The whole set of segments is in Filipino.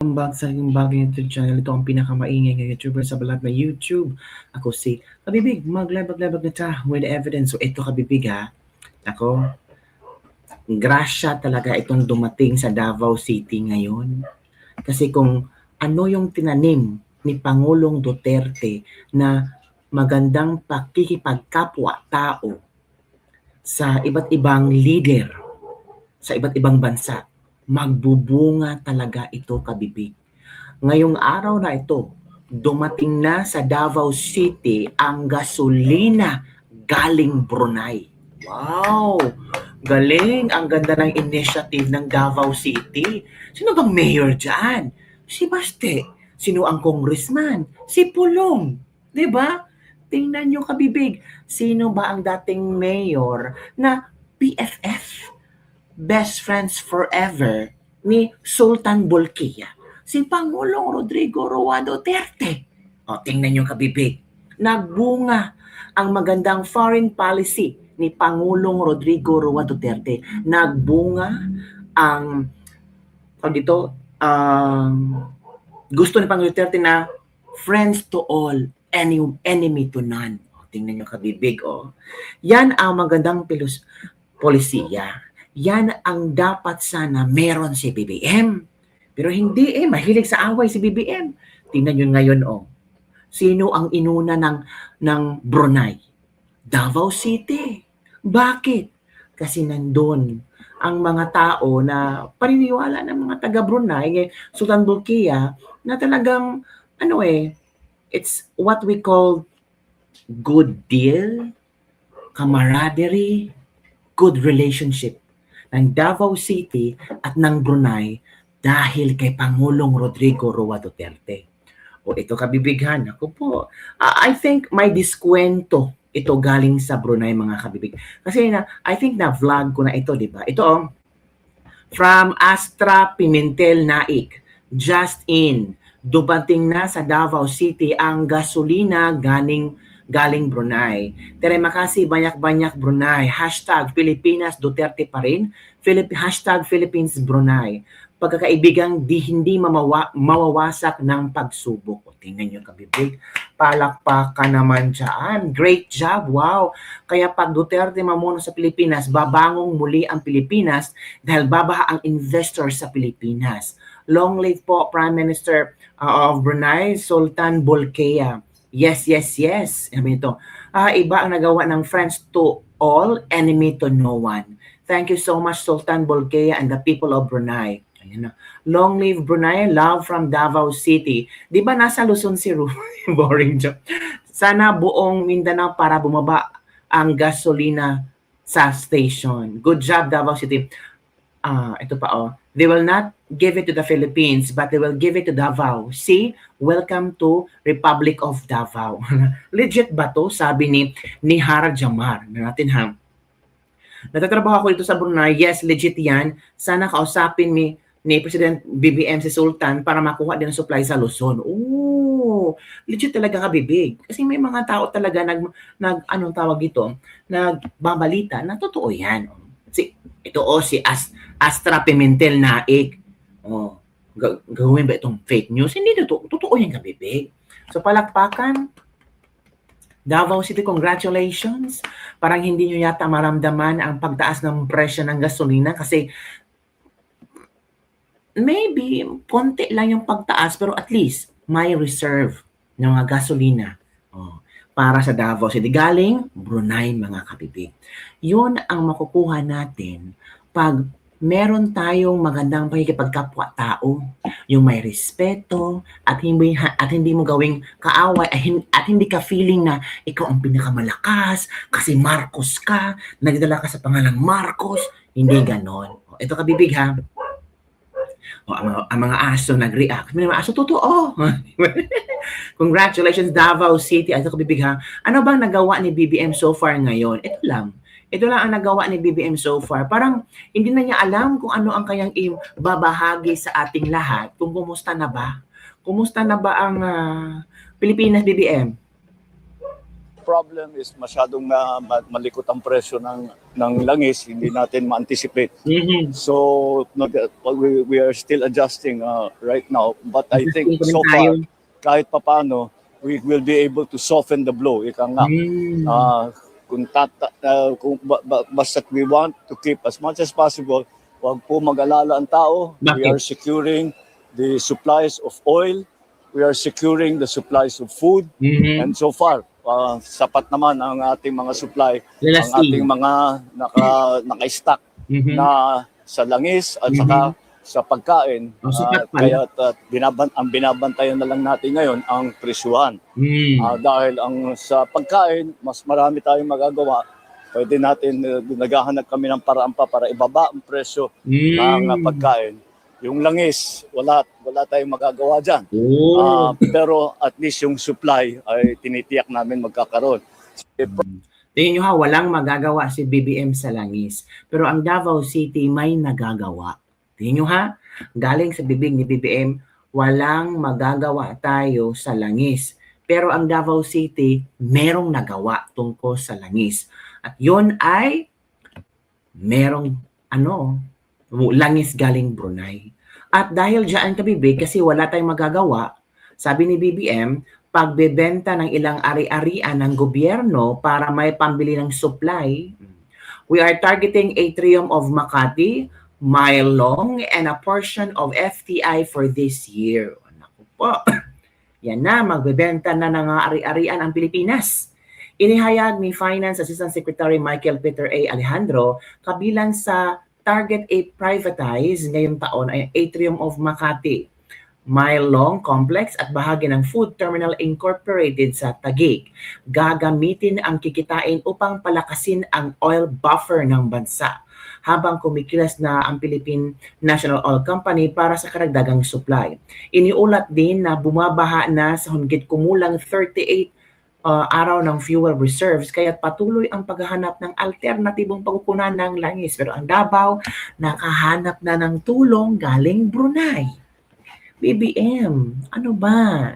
Back sa yung bagay YouTube channel. Ito ang pinakamaingay na YouTuber sa balat na YouTube. Ako si Kabibig, maglabag-labag na ta with evidence. So ito Kabibig ha. Ako, grasya talaga itong dumating sa Davao City ngayon. Kasi kung ano yung tinanim ni Pangulong Duterte na magandang pakikipagkapwa-tao sa iba't ibang leader sa iba't ibang bansa, magbubunga talaga ito Kabibig. Ngayong araw na ito, dumating na sa Davao City ang gasolina galing Brunei. Wow! Galing! Ang ganda ng initiative ng Davao City. Sino bang mayor dyan? Si Baste. Sino ang congressman? Si Pulong. 'Di ba? Tingnan nyo Kabibig. Sino ba ang dating mayor na PFF? Best Friends Forever ni Sultan Bolkiah, si Pangulong Rodrigo Roa Duterte. O, tingnan nyo Kabibig. Nagbunga ang magandang foreign policy ni Pangulong Rodrigo Roa Duterte. Nagbunga ang dito, gusto ni Pangulong Duterte na friends to all, enemy to none. O, tingnan nyo Kabibig. O. Yan ang magandang polisiya. Yan ang dapat sana meron si BBM. Pero hindi mahilig sa away si BBM. Tingnan nyo ngayon Sino ang inuna ng Brunei? Davao City. Bakit? Kasi nandun ang mga tao na paniniwala ng mga taga Brunei, Sultan Bolkiah, na talagang it's what we call good deal, camaraderie, good relationship ng Davao City at ng Brunei dahil kay Pangulong Rodrigo Roa Duterte. O ito kabibighan, ako po. I think may diskwento ito galing sa Brunei mga kabibig. Kasi I think na vlog ko na ito, di ba? Ito from Astra Pimentel Naik. Just in, dumating na sa Davao City ang gasolina galing Brunei. Terima kasih banyak-banyak Brunei. Hashtag Pilipinas Duterte pa rin. Hashtag Philippines Brunei. Pagkakaibigang hindi mawawasak ng pagsubok. O, tingnan nyo Kabibig. Palakpakan naman dyan. Great job. Wow. Kaya pag Duterte mamuno sa Pilipinas, babangong muli ang Pilipinas dahil babaha ang investor sa Pilipinas. Long live po Prime Minister of Brunei, Sultan Bolkiah. Yes, yes, yes. Sabi ito, iba ang nagawa ng friends to all, enemy to no one. Thank you so much, Sultan Bolkiah and the people of Brunei. Ayan na. Long live Brunei, love from Davao City. Di ba nasa Luzon si Ruby? Boring joke. Sana buong Mindanao para bumaba ang gasolina sa station. Good job, Davao City. Ito pa They will not give it to the Philippines, but they will give it to Davao. See? Welcome to Republic of Davao. Legit ba to? Sabi ni Hara Jamar. Natin ha. Natatrabaho ako dito sa Brunei. Yes, legit yan. Sana kausapin ni President BBM si Sultan para makuha din ang supply sa Luzon. Oh, legit talaga Kabibig. Kasi may mga tao talaga anong tawag dito, nagbabalita na totoo yan. Ito si Astra Pimentel Naik. Gawin ba itong fake news? Hindi totoo yan Kabibig. So palakpakan, Davao City, congratulations. Parang hindi nyo yata maramdaman ang pagtaas ng presyo ng gasolina kasi maybe konti lang yung pagtaas pero at least may reserve ng mga gasolina para sa Davao City. Galing Brunei mga Kabibig. Yun ang makukuha natin pag meron tayong magandang pakikipagkapwa-tao, yung may respeto at hindi mo gawing kaaway at hindi ka feeling na ikaw ang pinakamalakas kasi Marcos ka, nagdala ka sa pangalang Marcos, hindi ganon. Ito Kabibig ha. Ang mga aso nag-react. May mga aso, totoo. Congratulations, Davao City. Ito Kabibig ha. Ano bang nagawa ni BBM so far ngayon? Ito lang ang nagawa ni BBM so far. Parang hindi na niya alam kung ano ang kanyang ibabahagi sa ating lahat. Kung kumusta na ba? Kumusta na ba ang Pilipinas BBM? problem is masyadong malikot ang presyo ng langis, hindi natin ma-anticipate. So we are still adjusting right now, but I think so far kahit papaano we will be able to soften the blow. Ika nga. Basta we want to keep as much as possible, wag po mag-alala ang tao. We are securing the supplies of oil, we are securing the supplies of food, and so far sapat naman ang ating mga supply, ang ating mga naka-stock na sa langis at saka sa pagkain. Kaya ang binabantayan na lang natin ngayon ang presyuhan. Dahil sa pagkain, mas marami tayong magagawa. Pwede natin, naghahanap kami ng paraan pa para ibaba ang presyo ng pagkain. Yung langis, wala tayong magagawa dyan. Pero at least yung supply ay tinitiyak namin magkakaroon. Tingin nyo ha, walang magagawa si BBM sa langis. Pero ang Davao City may nagagawa. Tingin nyo ha, galing sa bibig ni BBM, walang magagawa tayo sa langis. Pero ang Davao City, merong nagawa tungkol sa langis. At yun ay merong langis galing Brunei. At dahil dyan kabibig, kasi wala tayong magagawa, sabi ni BBM, pagbebenta ng ilang ari-arian ng gobyerno para may pambili ng supply, we are targeting Atrium of Makati, Mile Long, and a portion of FTI for this year. Naku po. Yan na, magbebenta na ng ari-arian ang Pilipinas. Inihayag ni Finance Assistant Secretary Michael Peter A. Alejandro, kabilang sa target a privatize ngayong taon ay Atrium of Makati, Mile Long Complex at bahagi ng Food Terminal Incorporated sa Taguig. Gagamitin ang kikitain upang palakasin ang oil buffer ng bansa habang kumikilos na ang Philippine National Oil Company para sa karagdagang supply. Iniulat din na bumabaha na sa hinggi't kumulang 38 araw ng fuel reserves, kaya patuloy ang paghahanap ng alternatibong pagkukunan ng langis. Pero ang Davao, nakahanap na ng tulong galing Brunei. BBM, ano ba?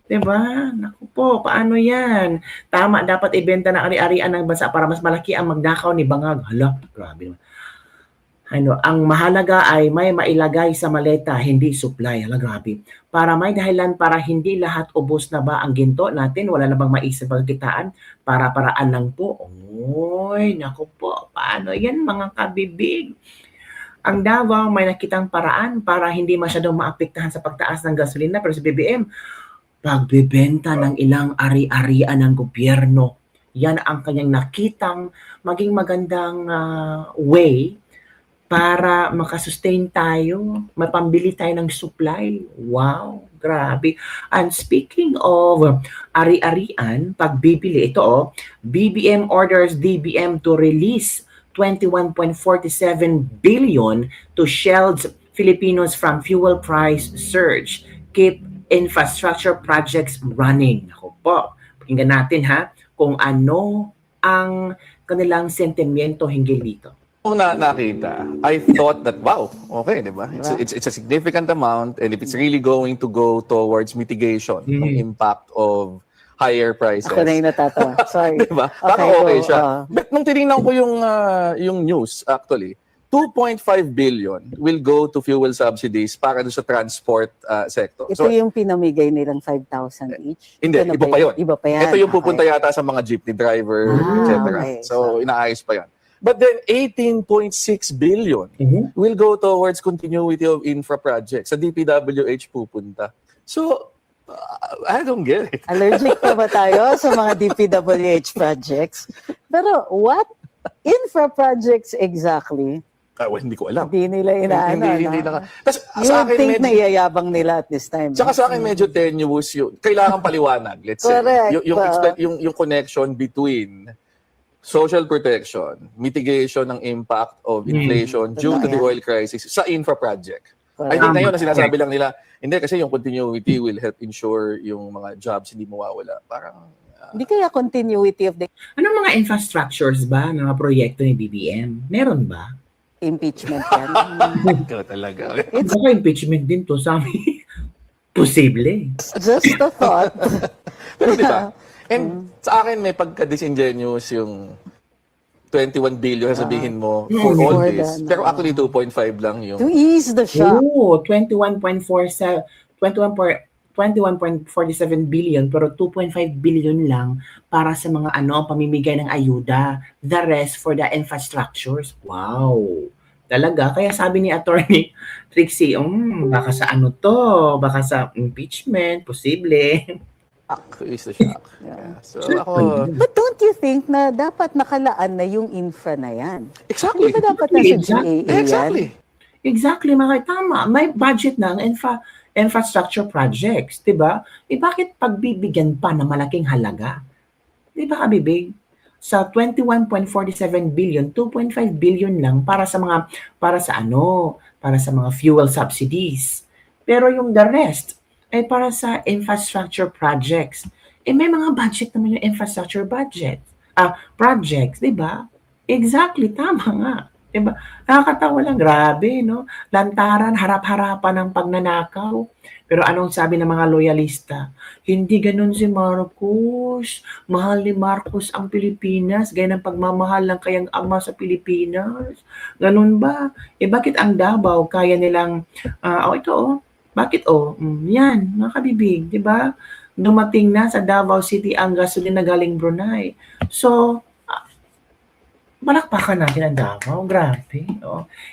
Diba? Naku po, paano yan? Tama, dapat ibenta ng ari-arian ng bansa para mas malaki ang magnakaw ni Bangag. Hala, grabe naman. Ang mahalaga ay may mailagay sa maleta, hindi supply. Hala, grabe. Para may dahilan para hindi lahat ubos na ba ang ginto natin, wala na bang maisip pagkitaan? Para-paraan lang po. Oy, naku po, paano yan mga kabibig? Ang Davao may nakitang paraan para hindi masyadong maapektahan sa pagtaas ng gasolina, pero sa BBM, pagbebenta ng ilang ari-arian ng gobyerno. Yan ang kanyang nakitang maging magandang way para makasustain tayo, mapambili tayo ng supply. Wow, grabe. And speaking of ari-arian, pagbibili, ito BBM orders DBM to release 21.47 billion to shield Filipinos from fuel price surge. Keep infrastructure projects running. Ako po, pakinggan natin ha, kung ano ang kanilang sentimiento hinggil dito. Kung nakita, I thought that, wow, okay, di ba? It's a significant amount, and if it's really going to go towards mitigation ng impact of higher prices. Ako na yung natatawa. Sorry. Diba? Parang okay siya. But nung tinignan ko yung news, actually, 2.5 billion will go to fuel subsidies para doon sa transport sector. Ito yung pinamigay nilang 5,000 each? Hindi, iba pa yun. Iba pa yan. Ito yung pupunta yata sa mga jeepney driver, etc. Okay. So, inaayos pa yan. But then 18.6 billion will go towards continuity of infra projects. Sa DPWH pupunta. So, I don't get it. Allergic pa ba tayo sa mga DPWH projects? Pero what infra projects exactly? Well, hindi ko alam. Hindi nila inaano. Hindi na. Tapos, You sa akin, think medyo, na iyayabang nila at this time. Tsaka sa akin medyo tenuous yun. Kailangan paliwanag, let's say. Correct. Yung connection between social protection, mitigation ng impact of inflation due to the oil crisis sa infra project. I think na yun na sinasabi lang nila, hindi kasi yung continuity will help ensure yung mga jobs hindi mawawala. Parang hindi kaya continuity of the Anong mga infrastructures ba ng mga proyekto ni BBM? Meron ba? impeachment yan? ikaw talaga. Baka impeachment din to sa amin. Posible. Just a thought. Pero di ba? And sa akin, may pagka-disingenuous yung 21 billion sabihin mo for all For this. the- Pero actually, 2.5 lang yung... To ease the shock. Oo, 21.47 billion pero 2.5 billion lang para sa mga pamimigay ng ayuda. The rest for the infrastructures. Wow. Talaga. Kaya sabi ni Attorney Trixie, baka sa baka sa impeachment, posible. To ease the shock. Yeah. Yeah. So ako... But don't you think na dapat nakalaan na yung infra na yan? Exactly. Di ba dapat nasa Exactly. GAA yan? Exactly. Exactly, mga tama. May budget na ang infrastructure projects, 'di ba? Bakit pagbibigyan pa ng malaking halaga? 'Di ba, Kabibig? Sa 21.47 billion, 2.5 billion lang para sa mga fuel subsidies. Pero yung the rest ay para sa infrastructure projects. May mga budget naman yung infrastructure projects, 'di ba? Exactly, tama nga. Diba? Nakakatawa lang, grabe, no? Lantaran, harap-harapan ng pagnanakaw. Pero anong sabi ng mga loyalista? Hindi ganun si Marcos. Mahal ni Marcos ang Pilipinas. Gaya ng pagmamahal ng kayang ama sa Pilipinas. Ganun ba? Bakit ang Davao kaya nilang, bakit yan, mga kabibig, di ba? Dumating na sa Davao City ang gasolina galing Brunei. So, palakpakan natin ang Davao. Grabe.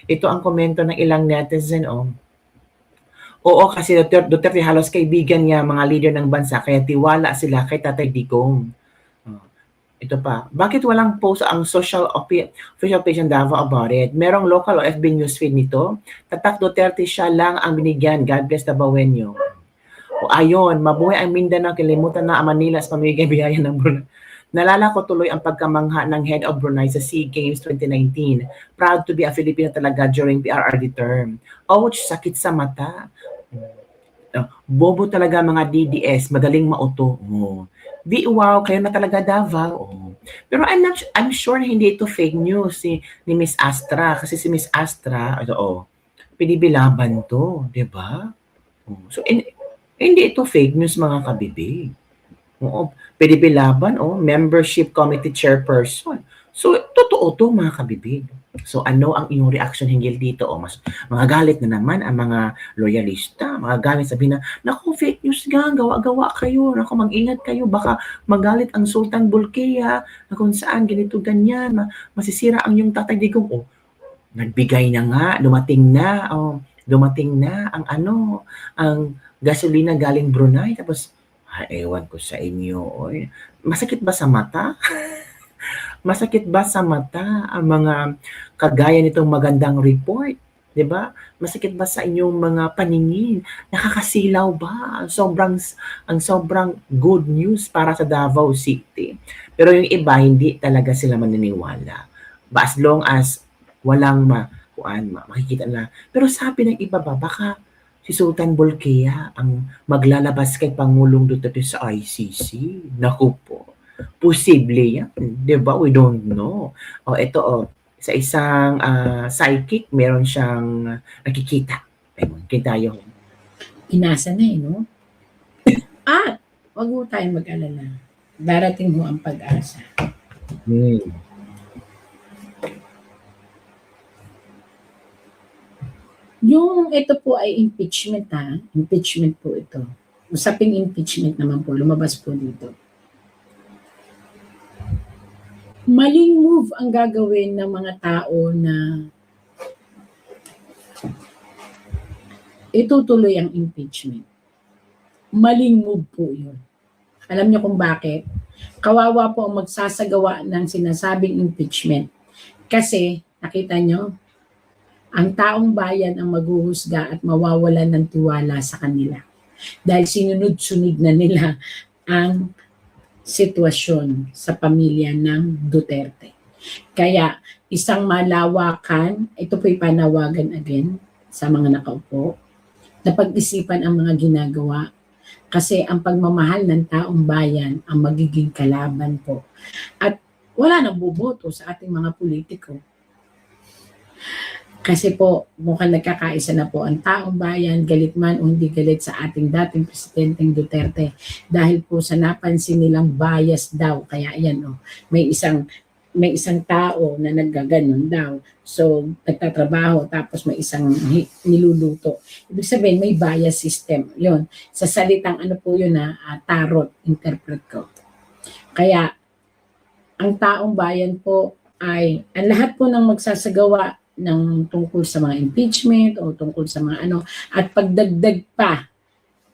Ito ang komento ng ilang netizen. Oo, kasi Duterte halos kaibigan niya mga leader ng bansa, kaya tiwala sila kay Tatay Digong. Ito pa. Bakit walang post ang official page ng Davao about it? Merong local o FB newsfeed nito. Tatak Duterte siya lang ang binigyan. God bless Davaoenyo. Ayon, mabuhay ang Mindanao, kilimutan na ang Manila sa pamimigay biyaya ng Brunei. Nalala ko tuloy ang pagkamangha ng head of Brunei sa SEA Games 2019. Proud to be a Filipino talaga during PRRD term. Ouch, sakit sa mata. Bobo talaga mga DDS, madaling mauto. Wow, kayo na talaga Davao. Pero I'm sure na hindi ito fake news ni Miss Astra. Kasi si Miss Astra, pinibilaban to, di ba? So, hindi ito fake news mga kabibig. Oo, pwede bilaban, membership committee chairperson. So, totoo to mga kabibig. So, ano ang iyong reaction hinggil dito? Mas magagalit na naman ang mga loyalista. Magagalit sabihin na, naku, fake news nga, gawa-gawa kayo. Naku, mag-ingat kayo. Baka magalit ang Sultan Bulkiah na kung saan, ganito, ganyan. Masisira ang iyong Tatay Digong. Nagbigay na nga, dumating na ang gasolina galing Brunei. Tapos, ewan ko sa inyo. Masakit ba sa mata? Masakit ba sa mata ang mga kagaya nitong magandang report? 'Di ba? Masakit ba sa inyong mga paningin? Nakakasilaw ba? Ang sobrang good news para sa Davao City. Pero yung iba, hindi talaga sila maniniwala. As long as walang makikita na. Pero sabi ng iba baka si Sultan Bulkiah ang maglalabas kay Pangulong Duterte sa ICC. Naku po. Posible yan. Diba? We don't know. Ito sa isang psychic, meron siyang nakikita. Kita yung Inasa na no? At, wag mo tayong mag-alala. Darating mo ang pag-asa. Yung ito po ay impeachment Impeachment po ito. Usaping impeachment naman po, lumabas po dito. Maling move ang gagawin ng mga tao na itutuloy ang impeachment. Maling move po yun. Alam niyo kung bakit? Kawawa po ang magsasagawa ng sinasabing impeachment. Kasi, nakita niyo, ang taong bayan ang maghuhusga at mawawalan ng tiwala sa kanila. Dahil sinunod-sunod na nila ang sitwasyon sa pamilya ng Duterte. Kaya isang malawakan, ito po'y panawagan again sa mga nakaupo, na pag-isipan ang mga ginagawa kasi ang pagmamahal ng taong bayan ang magiging kalaban po. At wala nang boboto sa ating mga politiko. Kasi po, mukhang nagkakaisa na po ang taong bayan, galit man o hindi galit sa ating dating Presidenteng Duterte. Dahil po sa napansin nilang bias daw. Kaya yan, may isang tao na naggaganon daw. So, nagtatrabaho tapos may isang niluluto. Ibig sabihin, may bias system. Yun. Sa salitang ano po yun tarot, interpret ko. Kaya, ang taong bayan po ay, ang lahat po ng magsasagawa ng tungkol sa mga impeachment o tungkol sa mga at pagdagdag pa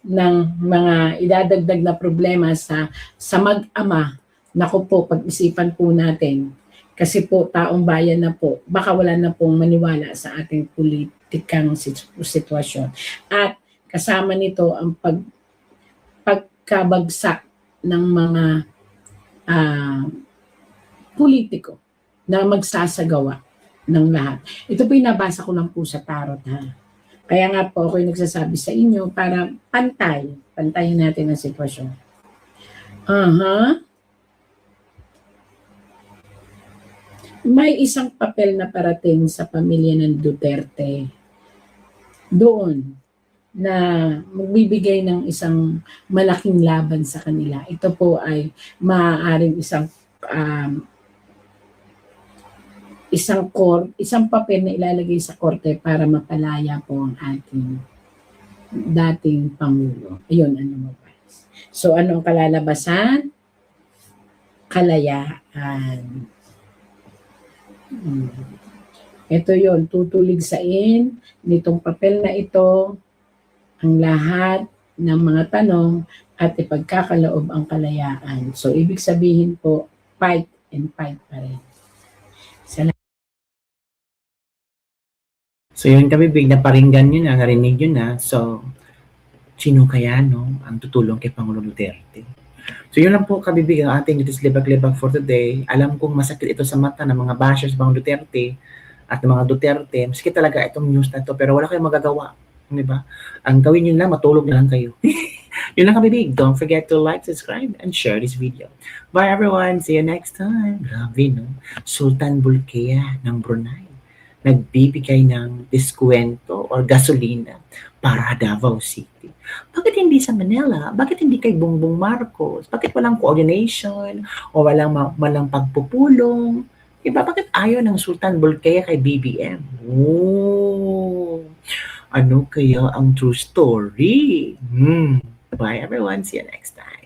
ng mga idadagdag na problema sa mag-ama, naku po, pag-isipan po natin. Kasi po, taong bayan na po, baka wala na pong maniwala sa ating politikang sitwasyon. At kasama nito ang pagkabagsak ng mga politiko na magsasagawa ng lahat. Ito po nabasa ko lang po sa tarot Kaya nga po ako'y nagsasabi sa inyo para pantayin natin ang sitwasyon. May isang papel na parating sa pamilya ng Duterte doon na magbibigay ng isang malaking laban sa kanila. Ito po ay maaaring isang papel na ilalagay sa korte para mapalaya po ang ating dating Pangulo. Ayun, lumabas. So, ano ang kalalabasan? Kalayaan. Ito yon, tutuligsain nitong papel na ito ang lahat ng mga tanong at ipagkakaloob ang kalayaan. So, ibig sabihin po, fight and fight pa rin. So yun kabibig, naparinggan nyo na, narinig nyo na. So, sino kaya ang tutulong kay Pangulong Duterte? So yun lang po kabibig ang ating libag-libag for today. Alam kong masakit ito sa mata ng mga bashers Pangulong Duterte at ng mga Duterte. Masakit talaga itong news na ito, pero wala kayong magagawa. Di ba? Ang gawin nyo lang, matulog na lang kayo. Yun lang kabibig. Don't forget to like, subscribe, and share this video. Bye everyone. See you next time. Grabe, Sultan Bulkiah ng Brunei nagbibigay ng diskwento or gasolina para Davao City. Bakit hindi sa Manila? Bakit hindi kay Bongbong Marcos? Bakit walang coordination o walang pagpupulong? Diba? Bakit ayaw ng Sultan Bulkiah kay BBM? Oh, ano kaya ang true story? Bye everyone. See you next time.